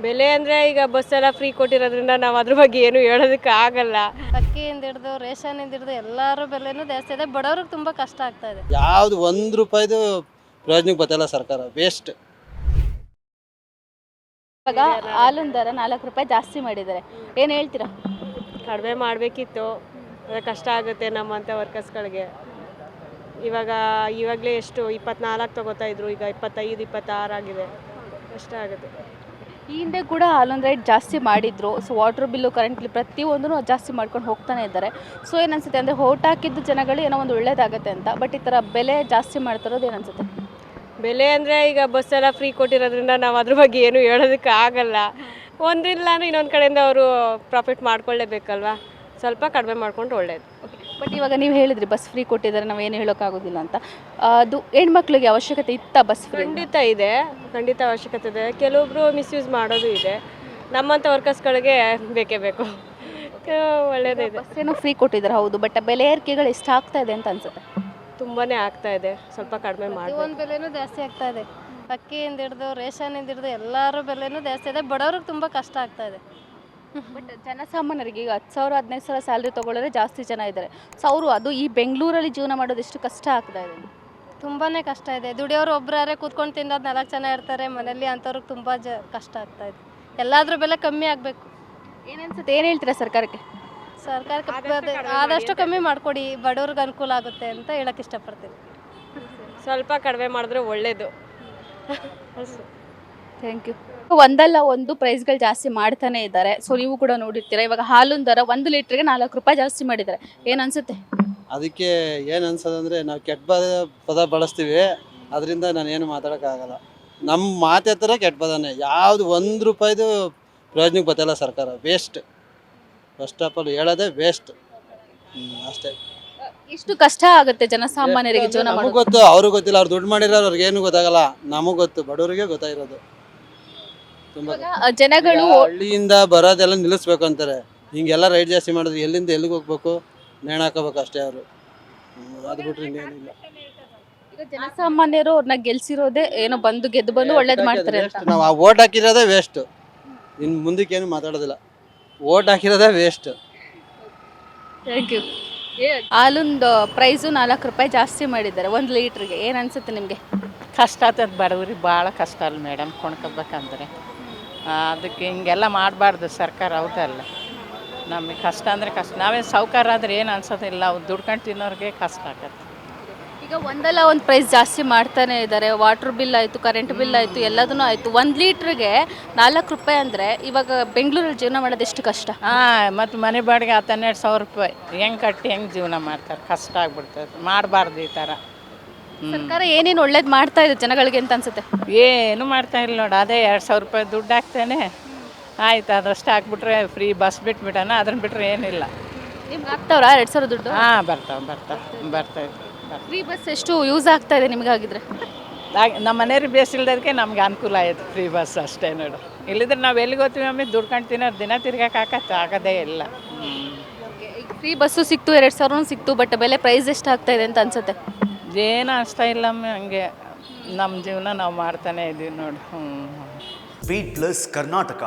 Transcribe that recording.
ಬೆಲೆ ಅಂದರೆ ಈಗ ಬಸ್ ಎಲ್ಲ ಫ್ರೀ ಕೊಟ್ಟಿರೋದ್ರಿಂದ ನಾವು ಅದ್ರ ಬಗ್ಗೆ ಏನು ಹೇಳೋದಕ್ಕೆ ಆಗಲ್ಲ. ಅಕ್ಕಿಯಿಂದ ಹಿಡಿದು ರೇಷನಿಂದ ಹಿಡಿದು ಎಲ್ಲರ ಬೆಲೆನೂ ಜಾಸ್ತಿ ಇದೆ. ಬಡವ್ರಿಗೆ ತುಂಬ ಕಷ್ಟ ಆಗ್ತಾ ಇದೆ. ಯಾವುದು ₹1 ಪ್ರಯೋಜನಕ್ಕೆ ಬರ್ತಾಯಿಲ್ಲ ಸರ್ಕಾರ, ವೇಸ್ಟ್. ಇವಾಗ ಹಾಲಿನ ದರ ₹4 ಜಾಸ್ತಿ ಮಾಡಿದ್ದಾರೆ, ಏನು ಹೇಳ್ತೀರಾ? ಕಡಿಮೆ ಮಾಡಬೇಕಿತ್ತು, ಅದೇ ಕಷ್ಟ ಆಗುತ್ತೆ ನಮ್ಮಂಥ ವರ್ಕರ್ಸ್ಗಳಿಗೆ. ಇವಾಗಲೇ ಎಷ್ಟು 24 ತಗೋತಾ ಇದ್ರು, ಈಗ 25, 26 ಆಗಿದೆ. ಕಷ್ಟ ಆಗುತ್ತೆ. ಈ ಹಿಂದೆ ಕೂಡ ಹಾಲಿನ ರೇಟ್ ಜಾಸ್ತಿ ಮಾಡಿದ್ರು. So water bill, current bill ಪ್ರತಿಯೊಂದೂ ಜಾಸ್ತಿ ಮಾಡ್ಕೊಂಡು ಹೋಗ್ತಾನೆ ಇದ್ದಾರೆ. ಸೊ ಏನನ್ಸುತ್ತೆ ಅಂದರೆ ಓಟ್ ಹಾಕಿದ್ದು ಜನಗಳು ಏನೋ ಒಂದು ಒಳ್ಳೇದಾಗುತ್ತೆ ಅಂತ, ಬಟ್ ಈ ಥರ ಬೆಲೆ ಜಾಸ್ತಿ ಮಾಡ್ತಿರೋದು ಏನನ್ಸುತ್ತೆ? ಬೆಲೆ ಅಂದರೆ ಈಗ ಬಸ್ ಎಲ್ಲ ಫ್ರೀ ಕೊಟ್ಟಿರೋದ್ರಿಂದ ನಾವು ಅದ್ರ ಬಗ್ಗೆ ಏನು ಹೇಳೋದಕ್ಕೆ ಆಗಲ್ಲ. ಒಂದಿಲ್ಲ ಅಂದರೆ ಇನ್ನೊಂದು ಕಡೆಯಿಂದ ಅವರು ಪ್ರಾಫಿಟ್ ಮಾಡ್ಕೊಳ್ಳೇಬೇಕಲ್ವಾ, ಸ್ವಲ್ಪ ಕಡಿಮೆ ಮಾಡ್ಕೊಂಡು ಒಳ್ಳೇದು. ಬಟ್ ಇವಾಗ ನೀವು ಹೇಳಿದ್ರಿ ಬಸ್ ಫ್ರೀ ಕೊಟ್ಟಿದ್ದಾರೆ, ನಾವು ಏನು ಹೇಳೋಕ್ಕಾಗೋದಿಲ್ಲ ಅಂತ. ಅದು ಹೆಣ್ಮಕ್ಳಿಗೆ ಅವಶ್ಯಕತೆ ಇತ್ತಾ ಬಸ್ ಫ್ರೀ? ಖಂಡಿತ ಅವಶ್ಯಕತೆ ಇದೆ. ಕೆಲವೊಬ್ರು ಮಿಸ್ಯೂಸ್ ಮಾಡೋದು ಇದೆ. ನಮ್ಮಂಥ ವರ್ಕರ್ಸ್ಗಳಿಗೆ ಬೇಕೇ ಬೇಕು. ಒಳ್ಳೇದೇ ಇದೆ. ಬಸ್ ಏನೋ ಫ್ರೀ ಕೊಟ್ಟಿದ್ದಾರೆ ಹೌದು, ಬಟ್ ಬೆಲೆ ಏರಿಕೆಗಳು ಎಷ್ಟು ಆಗ್ತಾ ಇದೆ ಅಂತ ಅನ್ಸುತ್ತೆ? ತುಂಬಾ ಆಗ್ತಾ ಇದೆ, ಸ್ವಲ್ಪ ಕಡಿಮೆ ಮಾಡಿ. ಒಂದು ಬೆಲೆನೂ ಜಾಸ್ತಿ ಆಗ್ತಾ ಇದೆ. ಅಕ್ಕಿಯಿಂದ ಹಿಡಿದು ರೇಷನಿಂದ ಹಿಡಿದು ಎಲ್ಲರ ಬೆಲೆನೂ ಜಾಸ್ತಿ ಇದೆ. ಬಡವ್ರಿಗೆ ತುಂಬ ಕಷ್ಟ ಆಗ್ತಾ ಇದೆ. ಬಟ್ ಜನಸಾಮಾನ್ಯರಿಗೆ ಈಗ 10,000 15,000 ಸ್ಯಾಲ್ರಿ ತೊಗೊಳ್ಳೋರೆ ಜಾಸ್ತಿ ಜನ ಇದ್ದಾರೆ. ಸೊ ಅವರು ಅದು ಈ ಬೆಂಗಳೂರಲ್ಲಿ ಜೀವನ ಮಾಡೋದು ಎಷ್ಟು ಕಷ್ಟ ಆಗ್ತಾ ಇದೆ? ತುಂಬಾ ಕಷ್ಟ ಇದೆ. ದುಡಿಯೋರು ಒಬ್ಬರೇ ಕೂತ್ಕೊಂಡು ತಿನ್ನೋದು 4 ಜನ ಇರ್ತಾರೆ ಮನೇಲಿ, ಅಂಥವ್ರಿಗೆ ತುಂಬ ಕಷ್ಟ ಆಗ್ತಾ ಇದೆ. ಎಲ್ಲಾದ್ರ ಬೆಲೆ ಕಮ್ಮಿ ಆಗಬೇಕು. ಏನನ್ಸುತ್ತೆ, ಏನು ಹೇಳ್ತೀರಾ ಸರ್ಕಾರಕ್ಕೆ? ಸರ್ಕಾರಕ್ಕೆ ಆದಷ್ಟು ಕಮ್ಮಿ ಮಾಡಿಕೊಡಿ, ಬಡವ್ರಿಗೆ ಅನುಕೂಲ ಆಗುತ್ತೆ ಅಂತ ಹೇಳಕ್ಕೆ ಇಷ್ಟಪಡ್ತೀನಿ. ಸ್ವಲ್ಪ ಕಡಿಮೆ ಮಾಡಿದ್ರೆ ಒಳ್ಳೇದು. Thank you. ಒಂದಲ್ಲ ಒಂದು ಪ್ರೈಸ್ಗಳು ಜಾಸ್ತಿ ಮಾಡ್ತಾನೆ ಇದ್ದಾರೆ. ಸೊ ನೀವು ಕೂಡ ನೋಡಿರ್ತೀರಾ, ಇವಾಗ ಹಾಲಿನ ದರ 1 ಲೀಟ್ರಿಗೆ ₹4 ಜಾಸ್ತಿ ಮಾಡಿದ್ದಾರೆ. ಏನು ಅನ್ಸುತ್ತೆ? ಅದಕ್ಕೆ ಏನು ಅನ್ಸೋದಂದರೆ ನಾವು ಕೆಟ್ಟ ಪದ ಬಳಸ್ತೀವಿ, ಅದರಿಂದ ನಾನೇನು ಮಾತಾಡೋಕ್ಕಾಗಲ್ಲ. ನಮ್ಮ ಮಾತೆ ಥರ ಕೆಟ್ಟ ಪದನೇ. ಯಾವುದು ₹1 ಪ್ರಯೋಜನಕ್ಕೆ ಬರ್ತಾಯಿಲ್ಲ ಸರ್ಕಾರ, ವೇಸ್ಟ್. ಫಸ್ಟ್ ಆಫ್ ಆಲ್ ಹೇಳೋದೇ ವೇಸ್ಟ್. ಅಷ್ಟೇ. ಎಷ್ಟು ಕಷ್ಟ ಆಗುತ್ತೆ ಜನಸಾಮಾನ್ಯರಿಗೆ ಜೀವನ ನಮಗೆ ಮಾಡೋದು? ಗೊತ್ತು, ಅವ್ರಿಗೆ ಗೊತ್ತಿಲ್ಲ. ಅವ್ರು ದುಡ್ಡು ಮಾಡಿರೋರು ಅವ್ರಿಗೆ ಏನು ಗೊತ್ತಾಗಲ್ಲ. ನಮಗೆ ಗೊತ್ತು, ಬಡವರಿಗೆ ಗೊತ್ತಾಗಿರೋದು. ತುಂಬ ಜನಗಳು ಹಳ್ಳಿಯಿಂದ ಬರೋದೆಲ್ಲ ನಿಲ್ಲಿಸ್ಬೇಕು ಅಂತಾರೆ. ಹಿಂಗೆಲ್ಲ ರೈಟ್ ಜಾಸ್ತಿ ಮಾಡಿದ್ರೆ ಎಲ್ಲಿಂದ ಎಲ್ಲಿಗೆ ಹೋಗ್ಬೇಕು, ನೇಣ ಹಾಕೋಬೇಕು ಅಷ್ಟೇ ಅವರು. ಅದು ಬಿಟ್ರೆ ಇನ್ನೇನಿಲ್ಲ. ಈಗ ಜನಸಾಮಾನ್ಯರು ಅವ್ರನ್ನ ಗೆಲ್ಸಿರೋದೇ ಏನೋ ಗೆದ್ದು ಬಂದು ಒಳ್ಳೇದು ಮಾಡ್ತಾರೆ ಅಂತ. ನಾವು ಆ ಓಟ್ ಹಾಕಿರೋದೇ ವೇಸ್ಟ್. ಇನ್ನು ಮುಂದಕ್ಕೆ ಏನು ಮಾತಾಡೋದಿಲ್ಲ. ಓಟ್ ಹಾಕಿರೋದೇ ವೇಸ್ಟ್. Thank you. ಹಾಲಿಂದು ಪ್ರೈಸು ₹4 ಜಾಸ್ತಿ ಮಾಡಿದ್ದಾರೆ 1 ಲೀಟ್ರಿಗೆ. ಏನು ಅನ್ಸುತ್ತೆ ನಿಮಗೆ? ಕಷ್ಟ ಆಗ್ತದೆ, ಬಡವ್ರಿಗೆ ಭಾಳ ಕಷ್ಟ ಅಲ್ಲ ಮೇಡಮ್ ಕೊಂಡ್ಕೋಬೇಕಂದ್ರೆ. ಅದಕ್ಕೆ ಹಿಂಗೆಲ್ಲ ಮಾಡಬಾರ್ದು ಸರ್ಕಾರ, ಹೌದಲ್ಲ. ನಮಗೆ ಕಷ್ಟ ಅಂದರೆ ಕಷ್ಟ. ನಾವೇ ಸಾವ್ಕಾರ ಆದರೆ ಏನು ಅನ್ಸೋದಿಲ್ಲ, ಅವ್ರು ದುಡ್ಕೊಂಡು ತಿನ್ನೋರಿಗೆ ಕಷ್ಟ ಆಗತ್ತೆ. ಈಗ ಒಂದಲ್ಲ ಒಂದು ಪ್ರೈಸ್ ಜಾಸ್ತಿ ಮಾಡ್ತಾನೆ ಇದ್ದಾರೆ. ವಾಟರ್ ಬಿಲ್ ಆಯಿತು, ಕರೆಂಟ್ ಬಿಲ್ ಆಯಿತು, ಎಲ್ಲದೂ ಆಯಿತು. 1 ಲೀಟ್ರಿಗೆ ₹4 ಅಂದರೆ ಇವಾಗ ಬೆಂಗಳೂರಲ್ಲಿ ಜೀವನ ಮಾಡೋದು ಎಷ್ಟು ಕಷ್ಟ. ಮತ್ತು ಮನೆ ಬಾಡಿಗೆ ₹12,000 ಹೆಂಗೆ ಕಟ್ಟಿ ಹೆಂಗೆ ಜೀವನ ಮಾಡ್ತಾರೆ, ಕಷ್ಟ ಆಗ್ಬಿಡ್ತದೆ. ಮಾಡಬಾರ್ದು ಈ ಥರ. ಸರ್ಕಾರ ಏನೇನು ಒಳ್ಳೇದು ಮಾಡ್ತಾ ಇದೆ ಜನಗಳಿಗೆ ಅಂತ ಅನ್ಸುತ್ತೆ? ಏನು ಮಾಡ್ತಾ ಇಲ್ಲ ನೋಡಿ, ಅದೇ ₹2,000 ದುಡ್ಡು ಹಾಕ್ತೇನೆ, ಆಯ್ತು ಅದಷ್ಟು ಹಾಕ್ಬಿಟ್ರೆ ಫ್ರೀ ಬಸ್ ಬಿಟ್ಬಿಟ್ಟಾನ, ಅದನ್ನ ಬಿಟ್ಟರೆ ಏನಿಲ್ಲ. ನಿಮ್ಗೆ ಆಗ್ತಾವ್ರಾ 2,000 ದುಡ್ಡು? ಬರ್ತಾವೆ. ಫ್ರೀ ಬಸ್ ಎಷ್ಟು ಯೂಸ್ ಆಗ್ತಾ ಇದೆ ನಿಮಗಾಗಿದ್ರೆ? ನಮ್ಮ ಮನೆಯವ್ರಿಗೆ ಬೇಸಿಲ್ದಕ್ಕೆ ನಮ್ಗೆ ಅನುಕೂಲ ಆಯಿತು ಫ್ರೀ ಬಸ್ ಅಷ್ಟೇ ನೋಡು. ಇಲ್ಲಿದ್ರೆ ನಾವು ಎಲ್ಲಿಗೆ ಹೋಗ್ತೀವಿ ಅಮ್ಮಿ, ದುಡ್ಕೊಂಡು ತಿನ್ನೋರು ದಿನ ತಿರ್ಗಕ್ಕೆ ಆಗೋದೇ ಇಲ್ಲ. ಈಗ ಫ್ರೀ ಬಸ್ಸು ಸಿಕ್ತು, 2,000 ಸಿಕ್ತು, ಬಟ್ ಬೆಲೆ ಪ್ರೈಸ್ ಎಷ್ಟು ಆಗ್ತಾ ಇದೆ ಅಂತ ಅನ್ಸುತ್ತೆ? ಏನು ಅನಿಸ್ತಾ ಇಲ್ಲಮ್ಮ, ಹಂಗೆ ನಮ್ಮ ಜೀವನ ನಾವು ಮಾಡ್ತಾನೆ ಇದ್ದೀವಿ ನೋಡಿ. Speed plus Karnataka.